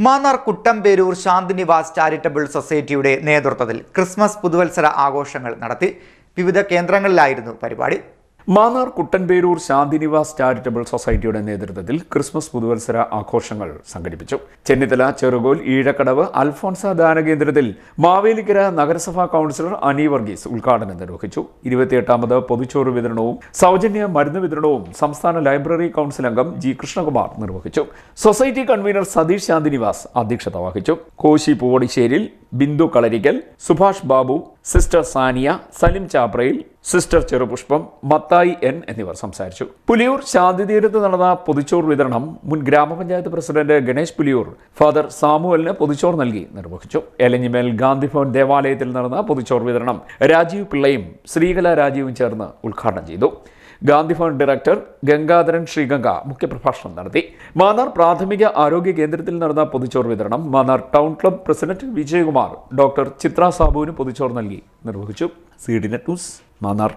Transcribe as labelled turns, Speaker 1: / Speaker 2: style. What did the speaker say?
Speaker 1: Mannar Kuttamperoor Shanthinivas charitable സൊസൈറ്റിയുടെ നേതൃത്വത്തിൽ Christmas പുതുവത്സര ആഘോഷങ്ങൾ നടത്തി. വിവിധ കേന്ദ്രങ്ങളിലായിരുന്നു പരിപാടി.
Speaker 2: മാന്നാർ കുട്ടൻപേരൂർ ശാന്തിനിവാസ് ചാരിറ്റബിൾ സൊസൈറ്റിയുടെ നേതൃത്വത്തിൽ ക്രിസ്മസ് പുതുവത്സര ആഘോഷങ്ങൾ സംഘടിപ്പിച്ചു. ചെന്നിത്തല, ചെറുകോൽ, ഈഴക്കടവ്, അൽഫോൺസ ദാനകേന്ദ്രത്തിൽ മാവേലിക്കര നഗരസഭാ കൗൺസിലർ അനി വർഗീസ് ഉദ്ഘാടനം നിർവഹിച്ചു. 28ാമത് പൊതുച്ചോറ് വിതരണവും സൗജന്യ മരുന്ന് വിതരണവും സംസ്ഥാന ലൈബ്രറി കൗൺസിൽ അംഗം ജി കൃഷ്ണകുമാർ നിർവഹിച്ചു. സൊസൈറ്റി കൺവീനർ സതീഷ് ശാന്തിനിവാസ് അധ്യക്ഷത വഹിച്ചു. കോശി പൂവടിശ്ശേരിൽ, ബിന്ദു കളരിക്കൽ, Subhash Babu, sister Sania, Salim ചാപ്രയിൽ, sister Cherupushpam, Mathai N എന്നിവർ സംസാരിച്ചു. പുലിയൂർ ശാന്തിതീരത്ത് നടന്ന പൊതുച്ചോർ വിതരണം മുൻ ഗ്രാമപഞ്ചായത്ത് പ്രസിഡന്റ് ഗണേഷ് പുലിയൂർ ഫാദർ സാമുവലിന് പൊതുച്ചോർ നൽകി നിർവഹിച്ചു. എലഞ്ഞിമേൽ ഗാന്ധിഭവൻ ദേവാലയത്തിൽ നടന്ന പൊതുച്ചോർ വിതരണം രാജീവ് പിള്ളയും ശ്രീകല രാജീവും ചേർന്ന് ഉദ്ഘാടനം ചെയ്തു. ഗാന്ധിഭവൻ ഡയറക്ടർ ഗംഗാധരൻ ശ്രീഗംഗ മുഖ്യപ്രഭാഷണം നടത്തി. മാന്നാർ പ്രാഥമിക ആരോഗ്യ കേന്ദ്രത്തിൽ നടന്ന പൊതുച്ചോർ വിതരണം Mannar town club president Vijayakumar doctor Chitra സാബുവിന് പൊതുച്ചോർ നൽകി നിർവഹിച്ചു. CDNet news, Mannar.